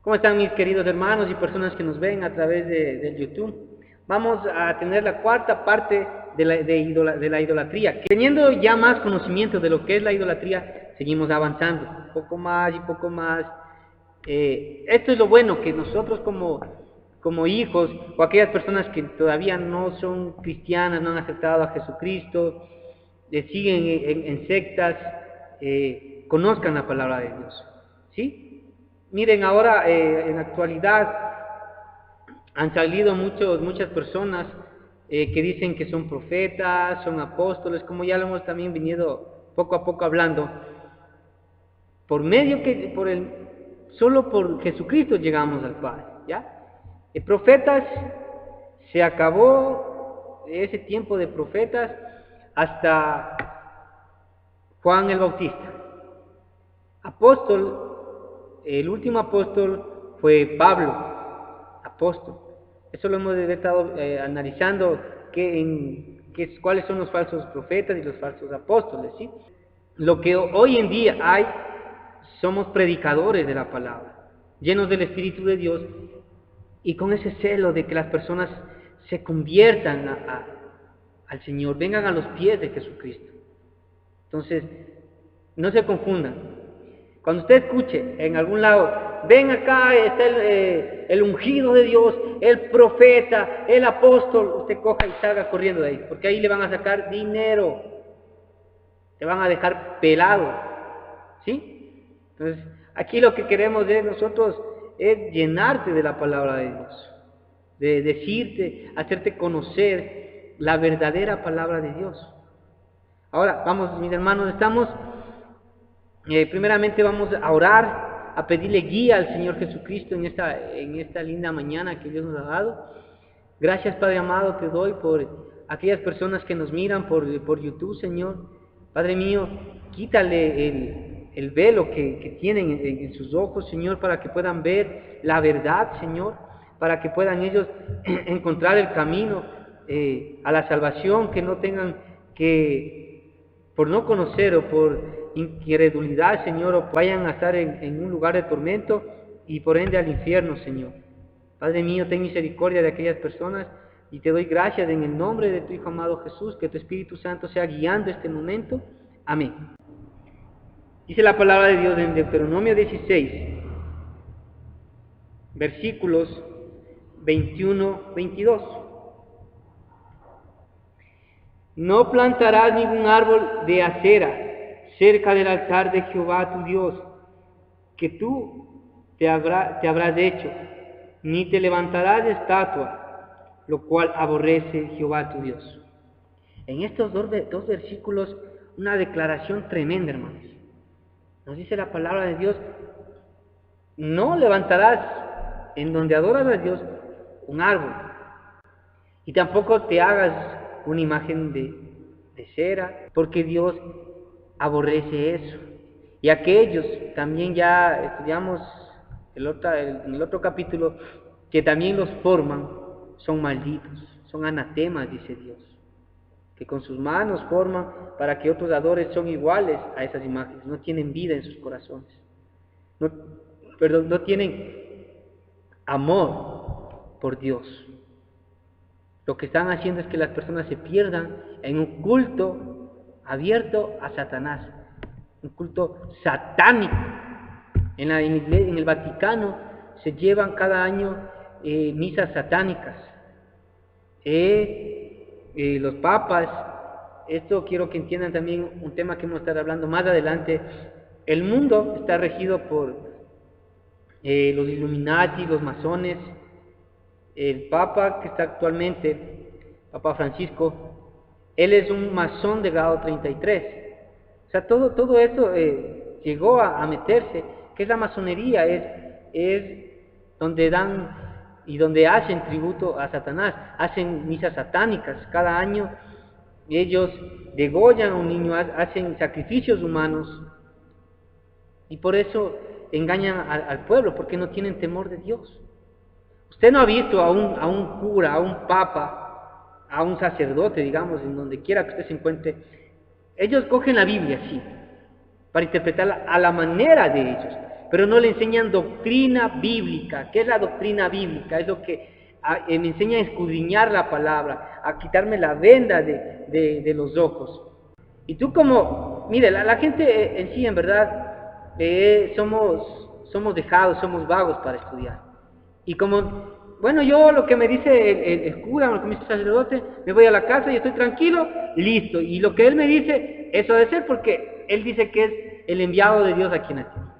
¿Cómo están mis queridos hermanos y personas que nos ven a través del YouTube? Vamos a tener la cuarta parte de la idolatría. Teniendo ya más conocimiento de lo que es la idolatría, seguimos avanzando, poco más y poco más. Esto es lo bueno, que nosotros como hijos, o aquellas personas que todavía no son cristianas, no han aceptado a Jesucristo, siguen en sectas, conozcan la palabra de Dios, ¿sí? Miren, ahora en la actualidad han salido muchas personas que dicen que son profetas, son apóstoles, como ya lo hemos también venido poco a poco hablando. Solo por Jesucristo llegamos al Padre, ¿ya? Profetas, se acabó ese tiempo de profetas hasta Juan el Bautista. Apóstol, el último apóstol fue Pablo, apóstol. Eso lo hemos estado analizando, cuáles son los falsos profetas y los falsos apóstoles, ¿sí? Lo que hoy en día hay, somos predicadores de la palabra, llenos del Espíritu de Dios y con ese celo de que las personas se conviertan al Señor, vengan a los pies de Jesucristo. Entonces, no se confundan. Cuando usted escuche en algún lado, ven acá, está el ungido de Dios, el profeta, el apóstol, usted coja y salga corriendo de ahí, porque ahí le van a sacar dinero, te van a dejar pelado, ¿sí? Entonces, aquí lo que queremos de nosotros es llenarte de la palabra de Dios, de decirte, hacerte conocer la verdadera palabra de Dios. Ahora, vamos, mis hermanos, primeramente vamos a orar, a pedirle guía al Señor Jesucristo en esta linda mañana que Dios nos ha dado. Gracias, Padre amado, te doy por aquellas personas que nos miran por YouTube, Señor. Padre mío, quítale el velo que tienen en sus ojos, Señor, para que puedan ver la verdad, Señor, para que puedan ellos encontrar el camino a la salvación, que no tengan que, por no conocer o por incredulidad, Señor, o vayan a estar en un lugar de tormento y por ende al infierno, Señor. Padre mío, ten misericordia de aquellas personas y te doy gracias en el nombre de tu Hijo amado Jesús, que tu Espíritu Santo sea guiando este momento. Amén. Dice la palabra de Dios en Deuteronomio 16, versículos 21-22. No plantarás ningún árbol de acera cerca del altar de Jehová tu Dios, que tú te habrás hecho, ni te levantarás de estatua, lo cual aborrece Jehová tu Dios. En estos dos versículos, una declaración tremenda, hermanos. Nos dice la palabra de Dios: no levantarás en donde adoras a Dios un árbol, y tampoco te hagas una imagen de cera, porque Dios aborrece eso. Y aquellos, también ya estudiamos en el otro capítulo, que también los forman, son malditos, son anatemas, dice Dios, que con sus manos forman para que otros adoren, son iguales a esas imágenes, no tienen vida en sus corazones, no tienen amor por Dios. Lo que están haciendo es que las personas se pierdan en un culto abierto a Satanás, un culto satánico. En el Vaticano se llevan cada año misas satánicas. Los papas, esto quiero que entiendan también un tema que vamos a estar hablando más adelante. El mundo está regido por los Illuminati, los masones. El Papa que está actualmente, Papa Francisco, él es un masón de grado 33. O sea, todo esto llegó a meterse. ¿Qué es la masonería? Es donde dan y donde hacen tributo a Satanás, hacen misas satánicas. Cada año ellos degollan a un niño, hacen sacrificios humanos, y por eso engañan al pueblo, porque no tienen temor de Dios. Usted no ha visto a un cura, a un papa, a un sacerdote, digamos, en donde quiera que usted se encuentre. Ellos cogen la Biblia, sí, para interpretarla a la manera de ellos. pero no le enseñan doctrina bíblica. ¿Qué es la doctrina bíblica? Es lo que me enseña a escudriñar la palabra, a quitarme la venda de los ojos. Y tú como, mire, la gente en sí, en verdad, somos dejados, somos vagos para estudiar. Y como, bueno, yo lo que me dice el cura, lo que me dice el sacerdote, me voy a la casa y estoy tranquilo, listo. Y lo que él me dice, eso debe ser porque él dice que es el enviado de Dios aquí en la tierra.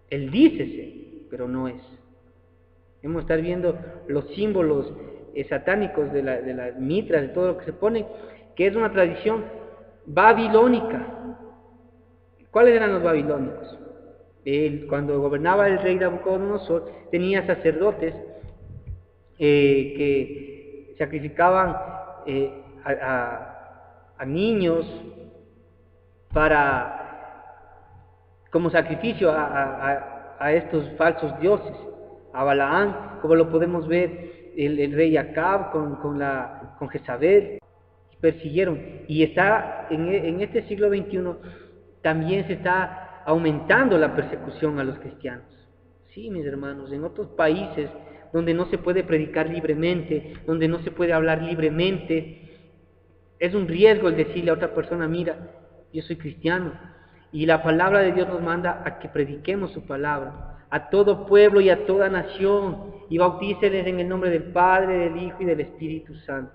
Él dice ser, pero no es. Hemos de estar viendo los símbolos satánicos de las mitras, de todo lo que se pone, que es una tradición babilónica. ¿Cuáles eran los babilónicos? Cuando gobernaba el rey Nabucodonosor, tenía sacerdotes que sacrificaban a niños como sacrificio a estos falsos dioses, a Balaán, como lo podemos ver el rey Acab con Jezabel, persiguieron. Y está en este siglo XXI también se está aumentando la persecución a los cristianos. Sí, mis hermanos, en otros países donde no se puede predicar libremente, donde no se puede hablar libremente, es un riesgo el decirle a otra persona, mira, yo soy cristiano, y la palabra de Dios nos manda a que prediquemos su palabra, a todo pueblo y a toda nación, y bautíceles en el nombre del Padre, del Hijo y del Espíritu Santo.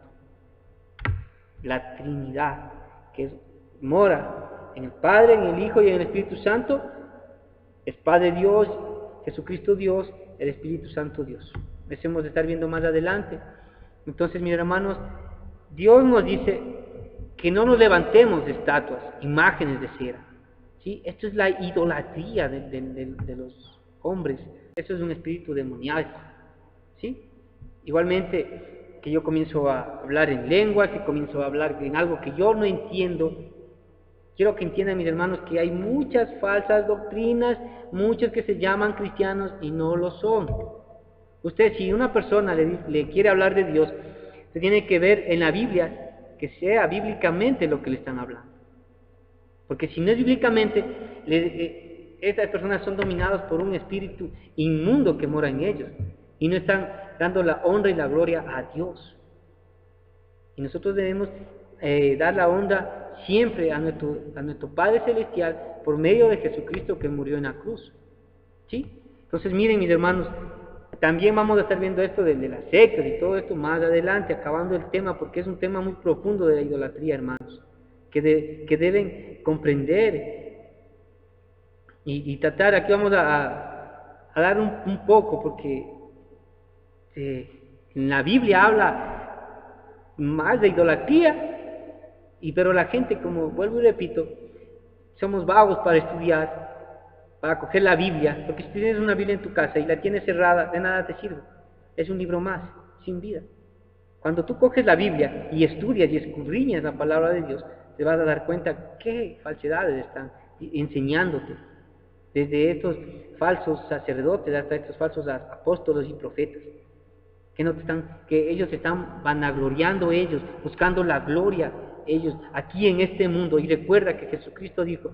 La Trinidad, que mora en el Padre, en el Hijo y en el Espíritu Santo, es Padre Dios, Jesucristo Dios, el Espíritu Santo Dios. Eso hemos de estar viendo más adelante. Entonces, mis hermanos, Dios nos dice que no nos levantemos de estatuas, imágenes de cera. ¿Sí? Esto es la idolatría de los hombres. Eso es un espíritu demoníaco. ¿Sí? Igualmente, que yo comienzo a hablar en lenguas, que comienzo a hablar en algo que yo no entiendo. Quiero que entiendan, mis hermanos, que hay muchas falsas doctrinas, muchos que se llaman cristianos y no lo son. Usted, si una persona le quiere hablar de Dios, se tiene que ver en la Biblia, que sea bíblicamente lo que le están hablando. Porque si no es bíblicamente, estas personas son dominadas por un espíritu inmundo que mora en ellos, y no están dando la honra y la gloria a Dios. Y nosotros debemos dar la honra siempre a nuestro Padre Celestial por medio de Jesucristo que murió en la cruz. ¿Sí? Entonces miren, mis hermanos, también vamos a estar viendo esto de las sectas y todo esto más adelante, acabando el tema, porque es un tema muy profundo de la idolatría, hermanos, que deben comprender y tratar. Aquí vamos a dar un poco, porque en la Biblia habla más de idolatría, pero la gente, como vuelvo y repito, somos vagos para estudiar, para coger la Biblia, porque si tienes una Biblia en tu casa y la tienes cerrada, de nada te sirve. Es un libro más, sin vida. Cuando tú coges la Biblia y estudias y escudriñas la palabra de Dios, te vas a dar cuenta qué falsedades están enseñándote. Desde estos falsos sacerdotes hasta estos falsos apóstoles y profetas, que ellos están vanagloriando ellos, buscando la gloria ellos aquí en este mundo. Y recuerda que Jesucristo dijo: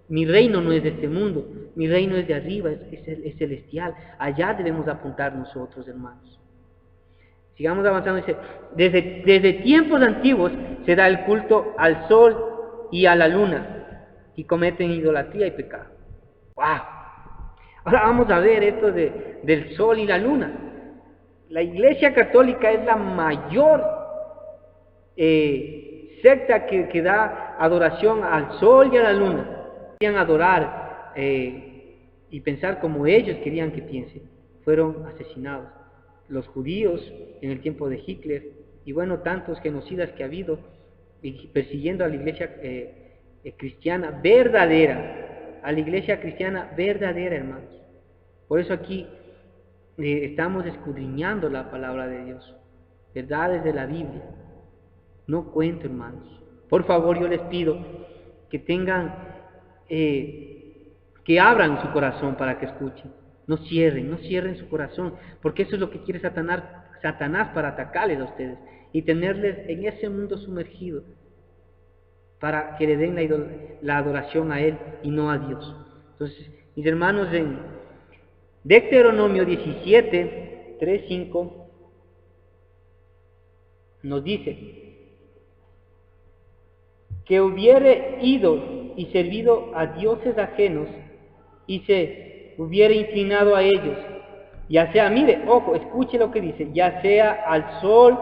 mi reino no es de este mundo, mi reino es de arriba, es celestial. Allá debemos apuntar nosotros, hermanos. Sigamos avanzando. Dice: desde tiempos antiguos se da el culto al sol y a la luna, y cometen idolatría y pecado. ¡Wow! Ahora vamos a ver esto del sol y la luna. La Iglesia Católica es la mayor secta que da adoración al sol y a la luna. Querían adorar y pensar como ellos querían que piensen. Fueron asesinados. Los judíos en el tiempo de Hitler, y bueno, tantos genocidas que ha habido, persiguiendo a la iglesia cristiana verdadera, a la iglesia cristiana verdadera, hermanos. Por eso aquí estamos escudriñando la palabra de Dios, verdades de la Biblia. No cuento, hermanos. Por favor, yo les pido que tengan, que abran su corazón para que escuchen. No cierren su corazón, porque eso es lo que quiere Satanás para atacarles a ustedes y tenerles en ese mundo sumergido, para que le den la adoración a Él y no a Dios. Entonces, Mis hermanos, en Deuteronomio 17, 3, 5, nos dice: que hubiere ido y servido a dioses ajenos y se hubiere inclinado a ellos, ya sea, mire, ojo, escuche lo que dice, ya sea al sol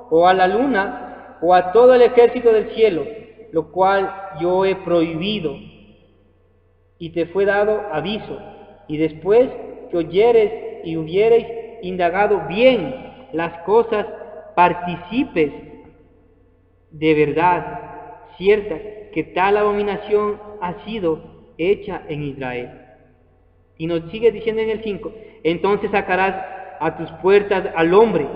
o a la luna o a todo el ejército del cielo, lo cual yo he prohibido, y te fue dado aviso, y después que oyeres y hubiereis indagado bien las cosas, participes de verdad cierta que tal abominación ha sido hecha en Israel. Y nos sigue diciendo en el 5: entonces sacarás a tus puertas al hombre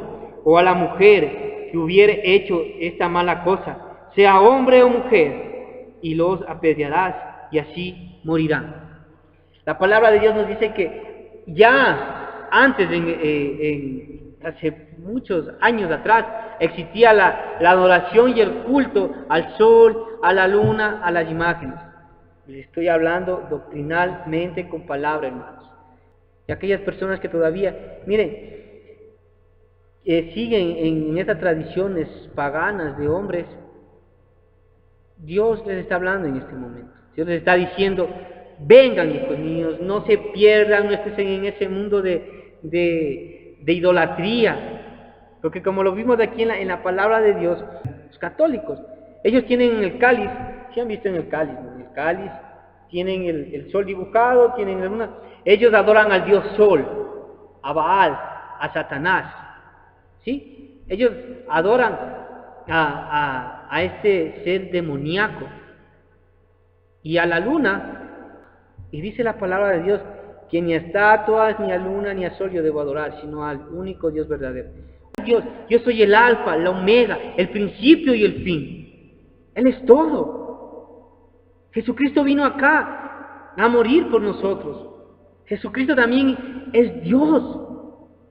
o a la mujer que hubiere hecho esta mala cosa, sea hombre o mujer, y los apedrearás, y así morirán. La palabra de Dios nos dice que ya antes, hace muchos años atrás, existía la adoración y el culto al sol, a la luna, a las imágenes. Les estoy hablando doctrinalmente con palabra, hermanos. Y aquellas personas que todavía, miren, siguen en estas tradiciones paganas de hombres, Dios les está hablando en este momento. Dios les está diciendo: vengan, hijos míos, no se pierdan, no estén en ese mundo de idolatría. Porque como lo vimos aquí en la palabra de Dios, los católicos, ellos tienen el cáliz, ¿sí han visto en el cáliz? ¿No? En el cáliz tienen el sol dibujado, tienen la luna. Ellos adoran al dios sol, a Baal, a Satanás, ¿sí? Ellos adoran a este ser demoníaco y a la luna. Y dice la palabra de Dios que ni a estatuas, ni a luna, ni a sol yo debo adorar, sino al único Dios verdadero. Dios, yo soy el alfa, la omega, el principio y el fin. Él es todo. Jesucristo vino acá a morir por nosotros. Jesucristo también es Dios.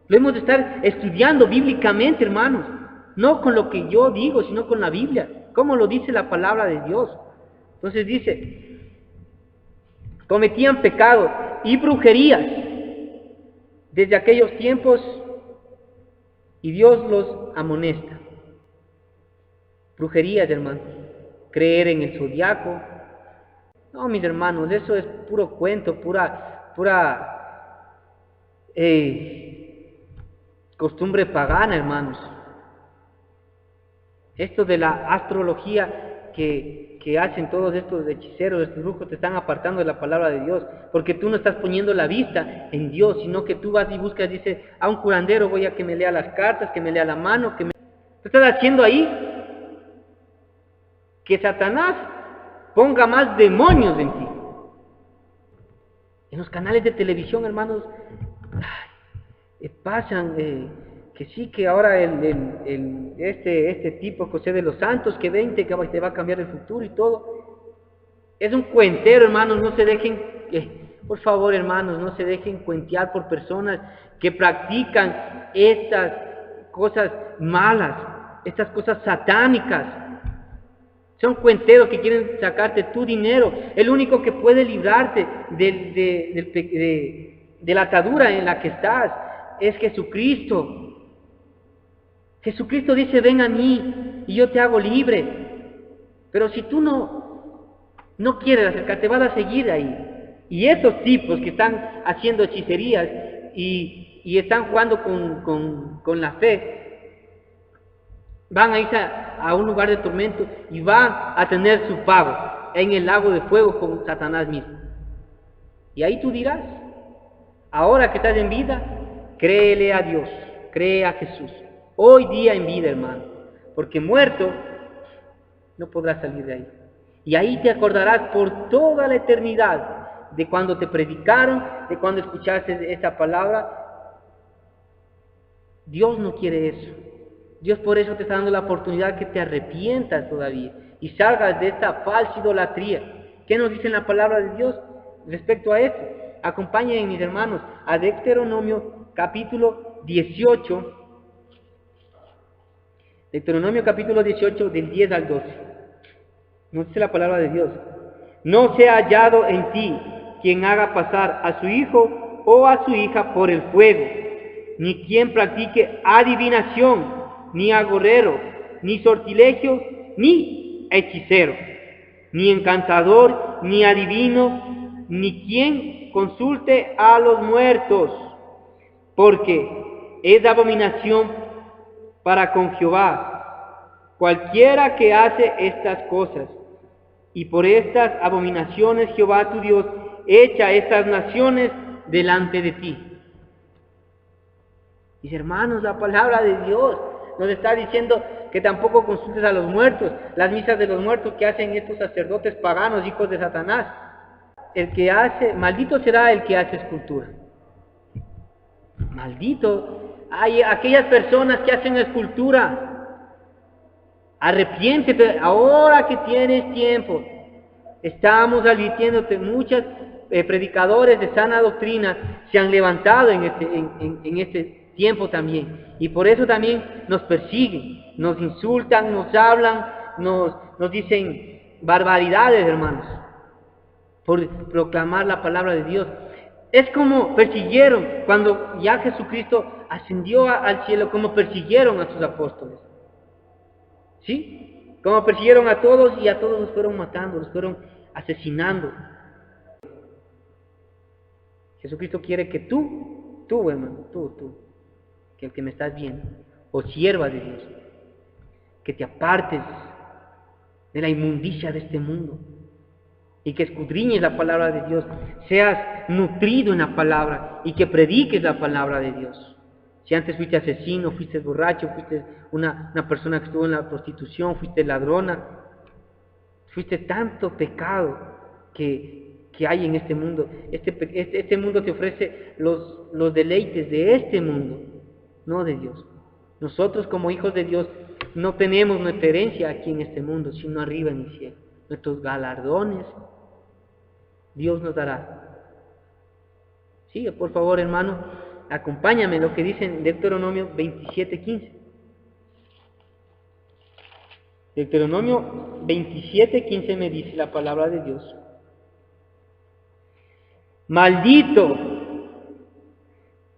Lo hemos de estar estudiando bíblicamente, hermanos. No con lo que yo digo, sino con la Biblia. Como lo dice la palabra de Dios. Entonces dice: cometían pecado y brujerías desde aquellos tiempos, y Dios los amonesta. Brujerías, hermanos. Creer en el zodiaco. No, mis hermanos, eso es puro cuento, pura costumbre pagana, hermanos. Esto de la astrología que hacen todos estos hechiceros, estos brujos, te están apartando de la palabra de Dios, porque tú no estás poniendo la vista en Dios, sino que tú vas y buscas, dice, a un curandero voy a que me lea las cartas, que me lea la mano, ¿Qué estás haciendo ahí? Que Satanás ponga más demonios en ti. En los canales de televisión, hermanos, pasan que sí, que ahora este tipo José de los Santos, que 20, que te va a cambiar el futuro y todo. Es un cuentero, hermanos. No se dejen, por favor, hermanos, no se dejen cuentear por personas que practican estas cosas malas, estas cosas satánicas. Son cuenteros que quieren sacarte tu dinero. El único que puede librarte de la atadura en la que estás es Jesucristo. Jesucristo dice: ven a mí y yo te hago libre. Pero si tú no quieres acercarte, vas a seguir ahí. Y esos tipos que están haciendo hechicerías y están jugando con la fe, van a irse a un lugar de tormento y van a tener su pago en el lago de fuego con Satanás mismo. Y ahí tú dirás: ahora que estás en vida, créele a Dios, cree a Jesús. Hoy día en vida, hermano, porque muerto no podrás salir de ahí. Y ahí te acordarás por toda la eternidad de cuando te predicaron, de cuando escuchaste esta palabra. Dios no quiere eso. Dios por eso te está dando la oportunidad que te arrepientas todavía y salgas de esta falsa idolatría. ¿Qué nos dice la palabra de Dios respecto a esto? Acompáñenme, mis hermanos, a Deuteronomio capítulo 18. Deuteronomio capítulo 18, del 10 al 12. Nos dice la palabra de Dios: no sea hallado en ti quien haga pasar a su hijo o a su hija por el fuego, ni quien practique adivinación, ni agorero, ni sortilegio, ni hechicero, ni encantador, ni adivino, ni quien consulte a los muertos, porque es abominación para con Jehová cualquiera que hace estas cosas. Y por estas abominaciones Jehová tu Dios echa estas naciones delante de ti. Mis hermanos, la palabra de Dios nos está diciendo que tampoco consultes a los muertos, las misas de los muertos que hacen estos sacerdotes paganos, hijos de Satanás. Maldito será el que hace escultura. Maldito. Hay aquellas personas que hacen escultura. Arrepiéntete ahora que tienes tiempo. Estamos advirtiéndote, muchos predicadores de sana doctrina se han levantado en este tiempo también. Y por eso también nos persiguen, nos insultan, nos hablan, nos dicen barbaridades, hermanos, por proclamar la palabra de Dios. Es como persiguieron cuando ya Jesucristo ascendió al cielo, como persiguieron a sus apóstoles. ¿Sí? Como persiguieron a todos y a todos los fueron matando, los fueron asesinando. Jesucristo quiere que tú, hermano, tú, que el que me estás viendo, o sierva de Dios, que te apartes de la inmundicia de este mundo y que escudriñes la palabra de Dios, seas nutrido en la palabra y que prediques la palabra de Dios. Si antes fuiste asesino, fuiste borracho, fuiste una persona que estuvo en la prostitución, fuiste ladrona, fuiste tanto pecado que hay en este mundo. Este mundo te ofrece los deleites de este mundo, no de Dios. Nosotros como hijos de Dios no tenemos nuestra herencia aquí en este mundo, sino arriba en el cielo. Nuestros galardones Dios nos dará. Sigue, por favor, hermano. Acompáñame lo que dice en Deuteronomio 27:15. Deuteronomio 27:15 me dice la palabra de Dios. Maldito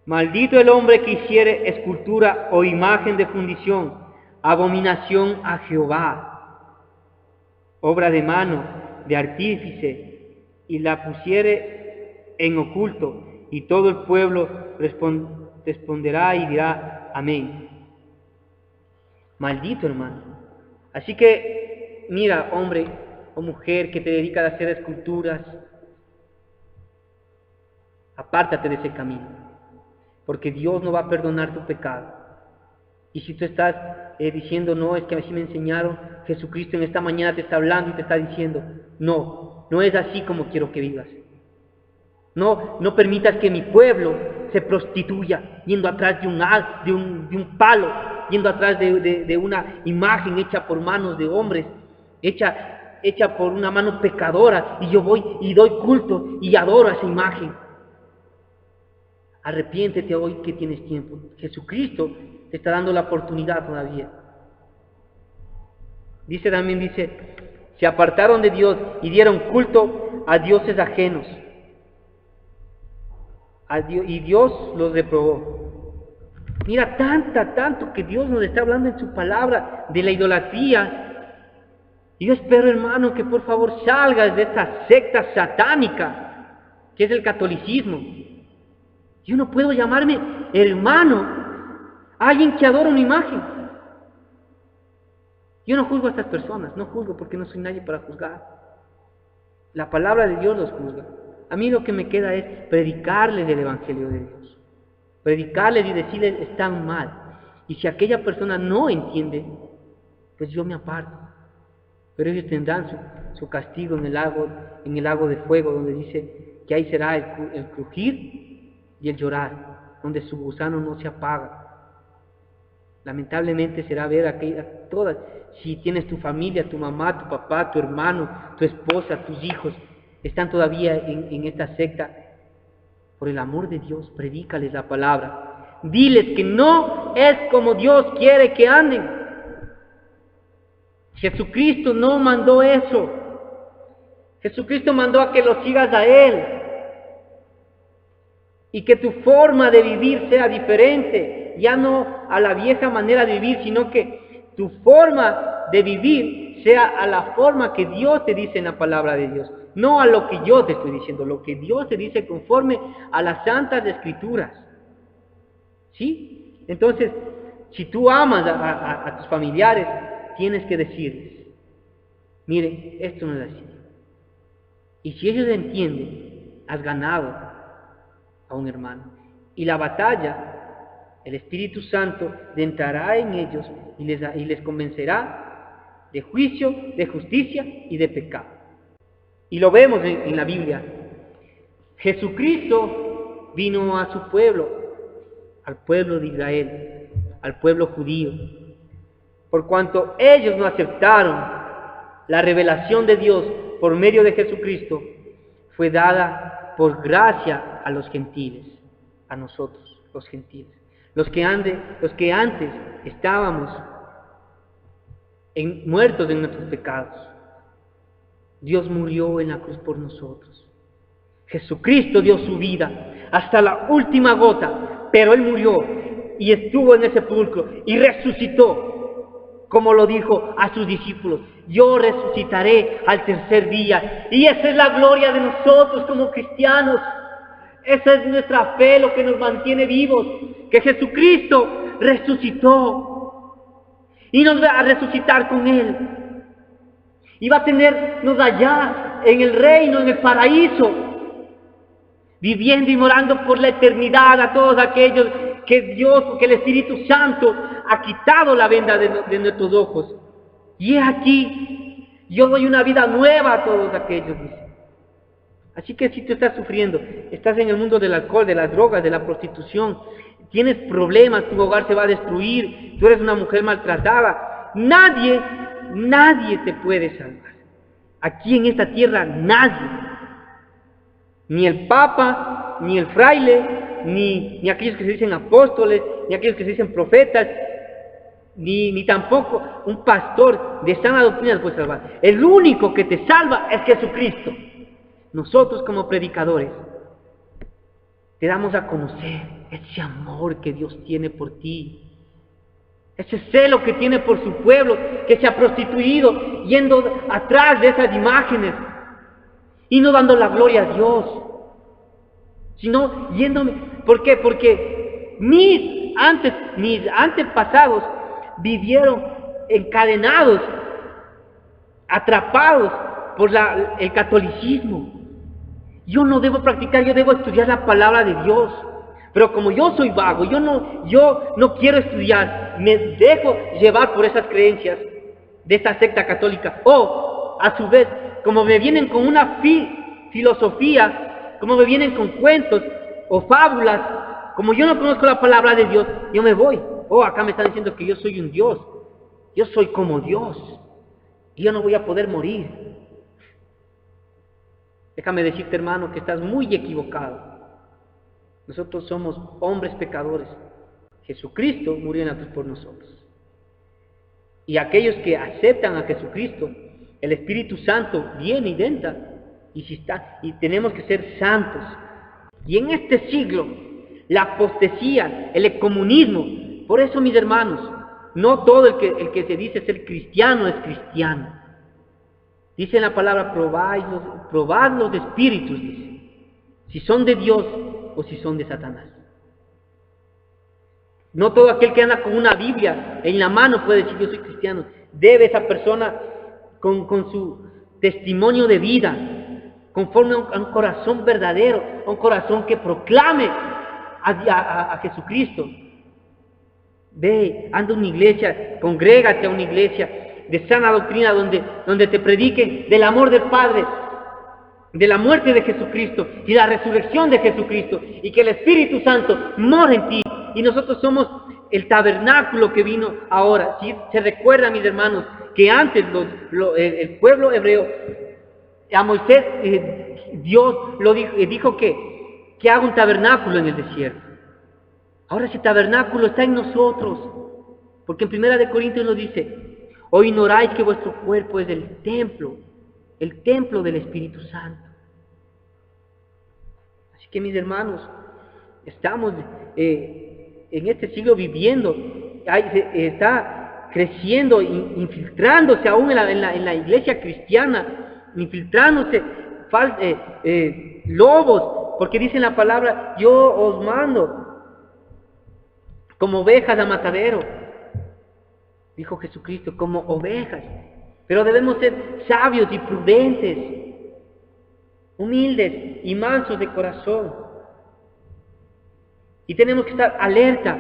el hombre que hiciere escultura o imagen de fundición, abominación a Jehová, obra de mano de artífice, y la pusiere en oculto, y todo el pueblo responderá y dirá amén. Maldito, hermano. Así que, mira, hombre o mujer que te dedicas a hacer esculturas, apártate de ese camino, porque Dios no va a perdonar tu pecado. Y si tú estás diciendo, no, es que así me enseñaron, Jesucristo en esta mañana te está hablando y te está diciendo, no es así como quiero que vivas. No permitas que mi pueblo se prostituya yendo atrás de un palo, yendo atrás de una imagen hecha por manos de hombres, hecha por una mano pecadora, y yo voy y doy culto y adoro a esa imagen. Arrepiéntete hoy que tienes tiempo. Jesucristo te está dando la oportunidad todavía. Dice, se apartaron de Dios y dieron culto a dioses ajenos. Y Dios los reprobó. Mira, tanto que Dios nos está hablando en su palabra de la idolatría. Y yo espero, hermano, que por favor salgas de esta secta satánica que es el catolicismo. Yo no puedo llamarme hermano a alguien que adora una imagen. Yo no juzgo a estas personas, no juzgo porque no soy nadie para juzgar. La palabra de Dios los juzga. A mí lo que me queda es predicarles el Evangelio de Dios. Predicarles y decirles están mal. Y si aquella persona no entiende, pues yo me aparto. Pero ellos tendrán su castigo en el lago de fuego, donde dice que ahí será el crujir y el llorar, donde su gusano no se apaga. Lamentablemente será ver todas. Si tienes tu familia, tu mamá, tu papá, tu hermano, tu esposa, tus hijos, están todavía en esta secta, por el amor de Dios, predícales la palabra. Diles que no es como Dios quiere que anden. Jesucristo no mandó eso. Jesucristo mandó a que lo sigas a Él. y que tu forma de vivir sea diferente, ya no a la vieja manera de vivir, sino que tu forma de vivir sea a la forma que Dios te dice en la palabra de Dios, no a lo que yo te estoy diciendo, lo que Dios te dice conforme a las santas escrituras. ¿Sí? Entonces, si tú amas a tus familiares, tienes que decirles, mire, esto no es así. Y si ellos entienden, has ganado a un hermano. Y la batalla, el Espíritu Santo entrará en ellos y les convencerá de juicio, de justicia y de pecado. Y lo vemos en la Biblia. Jesucristo vino a su pueblo, al pueblo de Israel, al pueblo judío. Por cuanto ellos no aceptaron la revelación de Dios por medio de Jesucristo, fue dada por gracia a los gentiles, a nosotros, los gentiles, los que antes estábamos muertos en nuestros pecados. Dios murió en la cruz por nosotros. Jesucristo dio su vida hasta la última gota, pero Él murió y estuvo en ese sepulcro y resucitó, como lo dijo a sus discípulos: yo resucitaré al tercer día. Y esa es la gloria de nosotros como cristianos. Esa es nuestra fe, lo que nos mantiene vivos, que Jesucristo resucitó y nos va a resucitar con Él. Y va a tenernos allá en el reino, en el paraíso, viviendo y morando por la eternidad a todos aquellos que Dios, que el Espíritu Santo ha quitado la venda de nuestros ojos. Y es aquí, yo doy una vida nueva a todos aquellos, dice. Así que si tú estás sufriendo, estás en el mundo del alcohol, de las drogas, de la prostitución, tienes problemas, tu hogar se va a destruir, tú eres una mujer maltratada, nadie te puede salvar. Aquí en esta tierra nadie, ni el Papa, ni el fraile, ni aquellos que se dicen apóstoles, ni aquellos que se dicen profetas, ni tampoco un pastor de sana doctrina te puede salvar. El único que te salva es Jesucristo. Nosotros como predicadores te damos a conocer ese amor que Dios tiene por ti, ese celo que tiene por su pueblo, que se ha prostituido yendo atrás de esas imágenes y no dando la gloria a Dios, sino yéndome. ¿Por qué? Porque mis antepasados vivieron encadenados, atrapados por el catolicismo. Yo no debo practicar, yo debo estudiar la palabra de Dios. Pero como yo soy vago, yo no quiero estudiar, me dejo llevar por esas creencias de esta secta católica. O, a su vez, como me vienen con una filosofía, como me vienen con cuentos o fábulas, como yo no conozco la palabra de Dios, yo me voy. Acá me están diciendo que yo soy un Dios, yo soy como Dios, y yo no voy a poder morir. Déjame decirte, hermano, que estás muy equivocado. Nosotros somos hombres pecadores. Jesucristo murió en la cruz por nosotros. Y aquellos que aceptan a Jesucristo, el Espíritu Santo viene y entra. Y tenemos que ser santos. Y en este siglo, la apostasía, el excomunismo, por eso, mis hermanos, no todo el que se dice ser cristiano es cristiano. Dice en la palabra: probad los espíritus, dice, si son de Dios o si son de Satanás. No todo aquel que anda con una Biblia en la mano puede decir: yo soy cristiano. Debe esa persona, con su testimonio de vida, conforme a un corazón verdadero, a un corazón que proclame a Jesucristo. Ve, anda a una iglesia, congrégate a una iglesia de sana doctrina donde te prediquen del amor del Padre, de la muerte de Jesucristo y la resurrección de Jesucristo, y que el Espíritu Santo mora en ti. Y nosotros somos el tabernáculo que vino ahora. ¿Sí? Se recuerda, mis hermanos, que antes el pueblo hebreo, a Moisés, Dios dijo que haga un tabernáculo en el desierto. Ahora ese tabernáculo está en nosotros, porque en 1 Corintios nos dice: ¿o ignoráis que vuestro cuerpo es el templo del Espíritu Santo? Así que, mis hermanos, Estamos en este siglo viviendo, está creciendo, infiltrándose aún en la iglesia cristiana, infiltrándose lobos, porque dice la palabra, yo os mando como ovejas a matadero, dijo Jesucristo, como ovejas, pero debemos ser sabios y prudentes, humildes y mansos de corazón, y tenemos que estar alerta,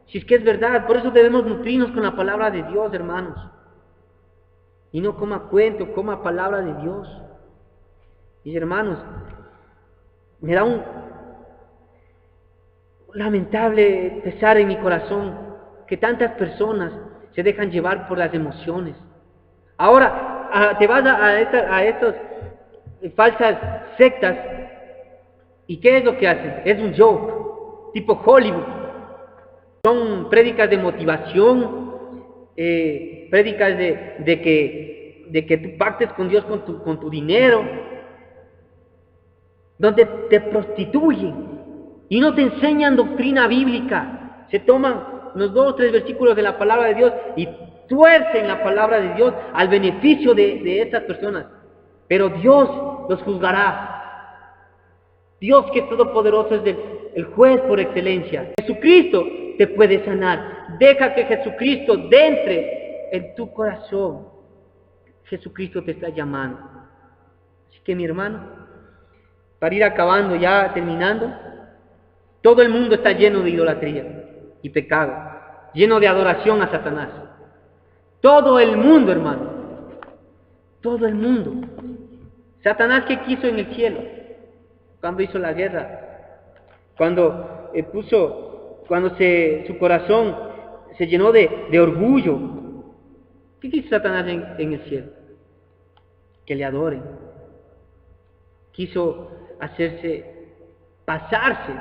si es que es verdad. Por eso debemos nutrirnos con la palabra de Dios, hermanos, y no coma cuento, coma palabra de Dios. Mis hermanos, me da un lamentable pesar en mi corazón que tantas personas se dejan llevar por las emociones. Ahora te vas a estas falsas sectas, ¿y qué es lo que hacen? Es un joke, tipo Hollywood. Son prédicas de motivación, prédicas de que tú pactes con Dios con tu dinero, donde te prostituyen y no te enseñan doctrina bíblica. Se toman los 2 o 3 versículos de la palabra de Dios y tuercen la palabra de Dios al beneficio de estas personas. Pero Dios los juzgará. Dios, que es todopoderoso, es el juez por excelencia. Jesucristo te puede sanar. Deja que Jesucristo entre en tu corazón. Jesucristo te está llamando. Así que, mi hermano, para ir acabando, ya terminando, todo el mundo está lleno de idolatría y pecado, lleno de adoración a Satanás. Todo el mundo, hermano, todo el mundo. Satanás, ¿qué quiso en el cielo? Cuando hizo la guerra, cuando su corazón se llenó de orgullo. ¿Qué quiso Satanás en el cielo? Que le adoren. Quiso pasarse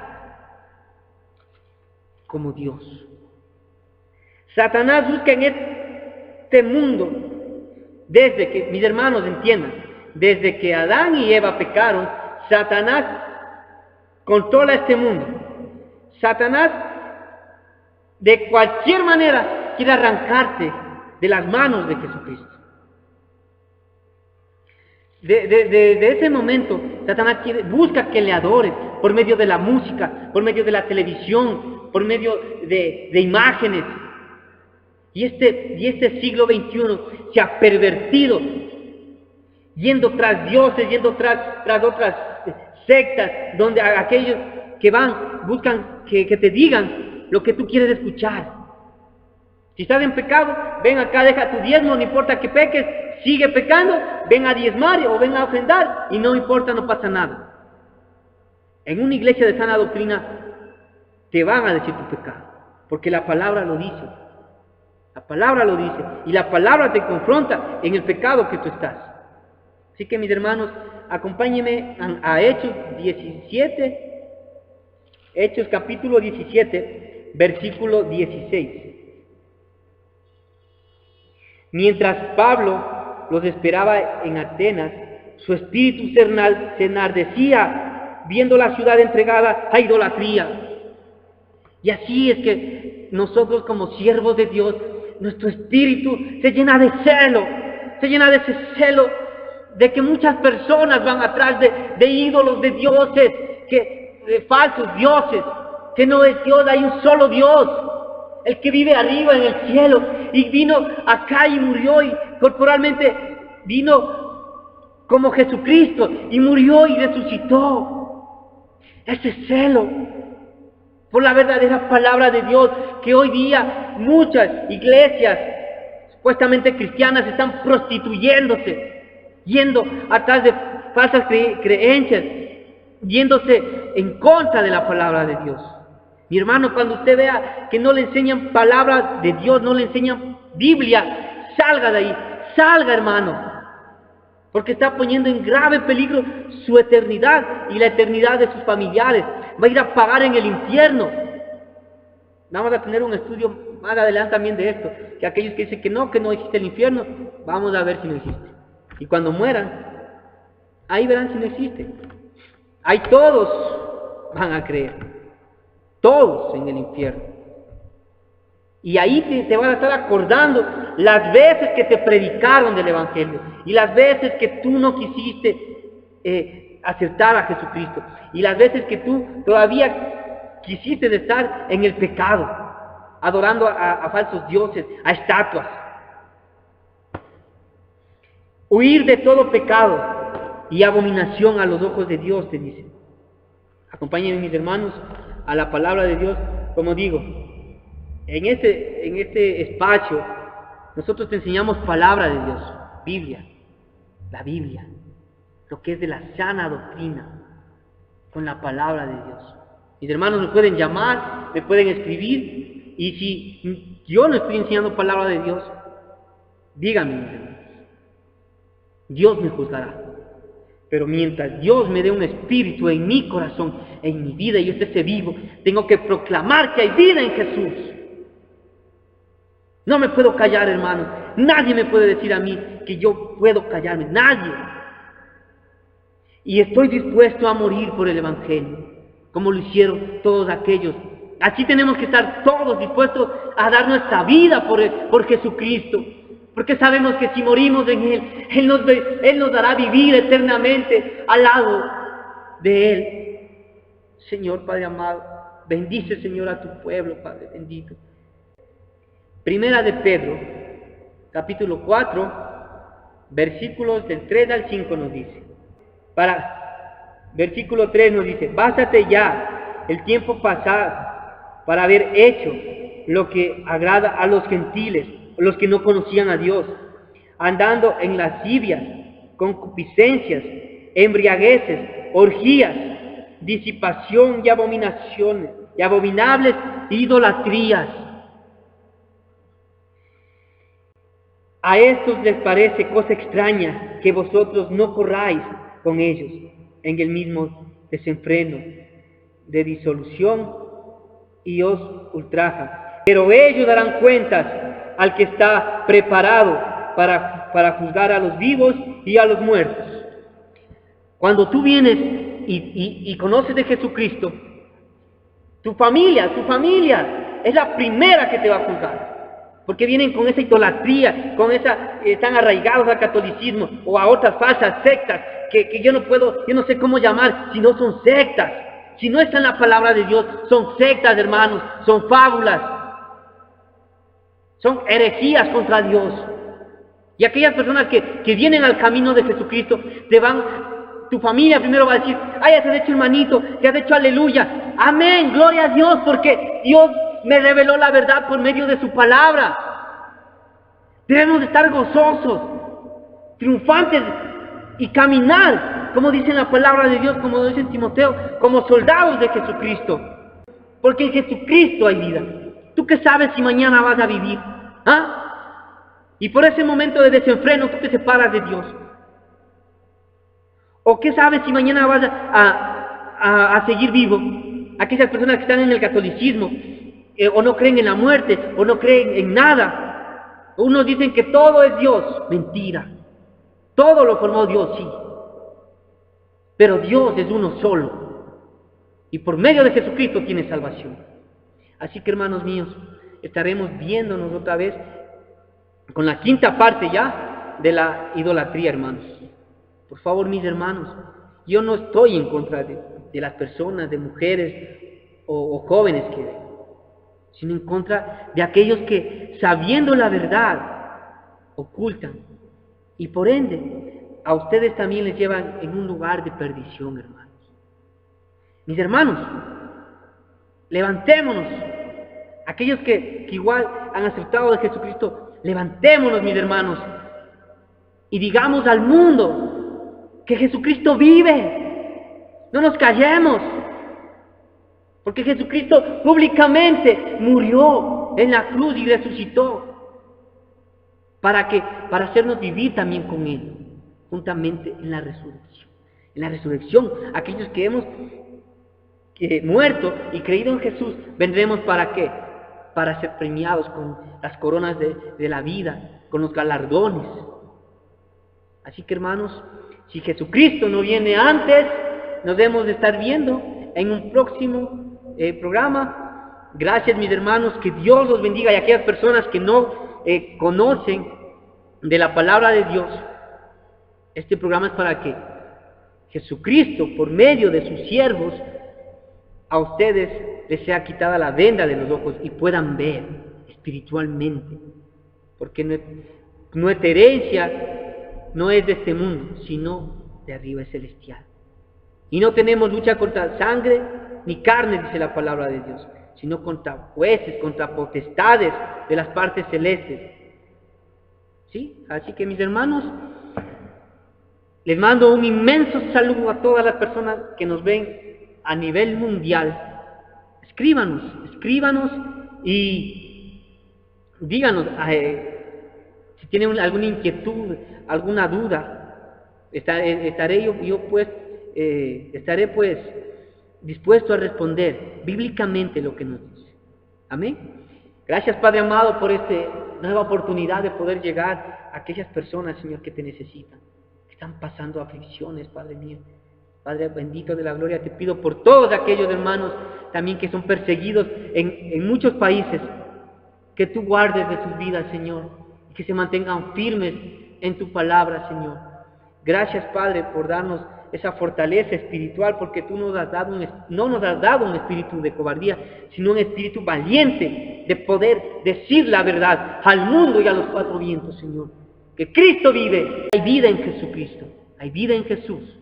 como Dios. Satanás busca en este mundo, desde que, mis hermanos entiendan, desde que Adán y Eva pecaron, Satanás controla este mundo. Satanás, de cualquier manera, quiere arrancarte de las manos de Jesucristo. De ese momento, Satanás busca que le adores por medio de la música, por medio de la televisión, por medio de imágenes. Y este siglo XXI se ha pervertido, yendo tras dioses, yendo tras otras sectas, donde aquellos que buscan que te digan lo que tú quieres escuchar. Si estás en pecado, ven acá, deja tu diezmo, no importa que peques, sigue pecando, ven a diezmar o ven a ofrendar, y no importa, no pasa nada. En una iglesia de sana doctrina te van a decir tu pecado, porque la palabra lo dice. La palabra lo dice, y la palabra te confronta en el pecado que tú estás. Así que, mis hermanos, acompáñenme a Hechos 17, Hechos capítulo 17, versículo 16. Mientras Pablo los esperaba en Atenas, su espíritu se enardecía viendo la ciudad entregada a idolatría. Y así es que nosotros, como siervos de Dios, nuestro espíritu se llena de ese celo de que muchas personas van atrás de ídolos, de dioses, de falsos dioses, que no es Dios, hay un solo Dios, el que vive arriba en el cielo, y vino acá y murió, y corporalmente vino como Jesucristo, y murió y resucitó. Ese celo por la verdadera palabra de Dios, que hoy día muchas iglesias supuestamente cristianas están prostituyéndose, yendo atrás de falsas creencias, yéndose en contra de la palabra de Dios. Mi hermano, cuando usted vea que no le enseñan palabra de Dios, no le enseñan Biblia, salga de ahí, salga, hermano, porque está poniendo en grave peligro su eternidad y la eternidad de sus familiares. Va a ir a pagar en el infierno. Vamos a tener un estudio más adelante también de esto, que aquellos que dicen que no existe el infierno, vamos a ver si no existe. Y cuando mueran, ahí verán si no existe. Ahí todos van a creer. todos en el infierno. Y ahí te vas a estar acordando las veces que te predicaron del Evangelio y las veces que tú no quisiste aceptar a Jesucristo y las veces que tú todavía quisiste estar en el pecado, adorando a falsos dioses, a estatuas. Huir de todo pecado y abominación a los ojos de Dios, te dice. Acompáñenme, mis hermanos, a la palabra de Dios. Como digo, en este espacio nosotros te enseñamos palabra de Dios, Biblia, la Biblia, lo que es de la sana doctrina, con la palabra de Dios. Mis hermanos me pueden llamar, me pueden escribir, y si yo no estoy enseñando palabra de Dios, díganme, mis hermanos, Dios me juzgará. Pero mientras Dios me dé un espíritu en mi corazón, en mi vida, y yo esté vivo, tengo que proclamar que hay vida en Jesús. No me puedo callar, hermanos. Nadie me puede decir a mí que yo puedo callarme. Nadie. Y estoy dispuesto a morir por el Evangelio, como lo hicieron todos aquellos. Así tenemos que estar todos dispuestos a dar nuestra vida por Jesucristo. Porque sabemos que si morimos en Él nos dará vivir eternamente al lado de Él. Señor Padre amado, bendice, Señor, a tu pueblo, Padre bendito. Primera de Pedro, capítulo 4, versículos del 3 al 5 nos dice. Versículo 3 nos dice: bástate ya el tiempo pasado para haber hecho lo que agrada a los gentiles, los que no conocían a Dios, andando en lascivias, concupiscencias, embriagueces, orgías, disipación y abominaciones, y abominables idolatrías. A estos les parece cosa extraña que vosotros no corráis con ellos en el mismo desenfreno de disolución y os ultrajan. Pero ellos darán cuentas al que está preparado para juzgar a los vivos y a los muertos. Cuando tú vienes y conoces de Jesucristo, tu familia es la primera que te va a juzgar. Porque vienen con esa idolatría, están arraigados al catolicismo o a otras falsas sectas que yo no sé cómo llamar, si no son sectas. Si no está en la palabra de Dios, son sectas, hermanos, son fábulas, son herejías contra Dios. Y aquellas personas que vienen al camino de Jesucristo, tu familia primero va a decir: ay, ya te has hecho hermanito, te has hecho aleluya, amén, gloria a Dios, porque Dios me reveló la verdad por medio de su palabra. Debemos de estar gozosos, triunfantes y caminar, como dice la palabra de Dios, como dice Timoteo, como soldados de Jesucristo. Porque en Jesucristo hay vida. ¿Tú qué sabes si mañana vas a vivir? Y por ese momento de desenfreno tú te separas de Dios. ¿O qué sabes si mañana vas a seguir vivo? Aquellas personas que están en el catolicismo, o no creen en la muerte, o no creen en nada. Unos dicen que todo es Dios. Mentira. Todo lo formó Dios, sí. Pero Dios es uno solo. Y por medio de Jesucristo tiene salvación. Así que, hermanos míos, estaremos viéndonos otra vez con la quinta parte ya de la idolatría, hermanos. Por favor, mis hermanos, yo no estoy en contra de las personas, de mujeres o jóvenes sino en contra de aquellos que, sabiendo la verdad, ocultan. Y por ende, a ustedes también les llevan en un lugar de perdición, hermanos. Mis hermanos, levantémonos. Aquellos que igual han aceptado de Jesucristo, levantémonos, mis hermanos, y digamos al mundo que Jesucristo vive. No nos callemos. Porque Jesucristo públicamente murió en la cruz y resucitó para hacernos vivir también con Él, juntamente en la resurrección. En la resurrección, aquellos que hemos muerto y creído en Jesús, vendremos ¿para qué? Para ser premiados con las coronas de la vida, con los galardones. Así que, hermanos, si Jesucristo no viene antes, nos debemos de estar viendo en un próximo programa. Gracias, mis hermanos, que Dios los bendiga, y a aquellas personas que no conocen de la palabra de Dios. Este programa es para que Jesucristo, por medio de sus siervos, a ustedes les sea quitada la venda de los ojos y puedan ver espiritualmente, porque nuestra herencia no es de este mundo, sino de arriba, es celestial. Y no tenemos lucha contra sangre ni carne, dice la palabra de Dios, sino contra jueces, contra potestades de las partes celestes. ¿Sí? Así que, mis hermanos, les mando un inmenso saludo a todas las personas que nos ven a nivel mundial. Escríbanos y díganos si tienen alguna inquietud, alguna duda. Estaré dispuesto a responder bíblicamente lo que nos dice. Amén. Gracias, Padre amado, por esta nueva oportunidad de poder llegar a aquellas personas, Señor, que te necesitan, que están pasando aflicciones, Padre mío. Padre bendito de la gloria, te pido por todos aquellos hermanos también que son perseguidos en muchos países, que tú guardes de sus vidas, Señor, y que se mantengan firmes en tu palabra, Señor. Gracias, Padre, por darnos esa fortaleza espiritual, porque tú no nos has dado un espíritu de cobardía, sino un espíritu valiente de poder decir la verdad al mundo y a los cuatro vientos, Señor. Que Cristo vive, hay vida en Jesucristo, hay vida en Jesús.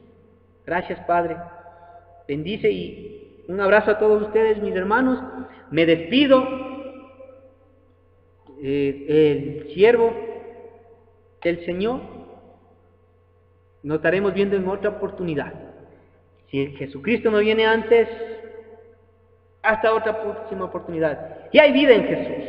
Gracias, Padre. Bendice y un abrazo a todos ustedes, mis hermanos. Me despido. El siervo del Señor. Nos estaremos viendo en otra oportunidad. Si Jesucristo no viene antes, hasta otra próxima oportunidad. Y hay vida en Jesús.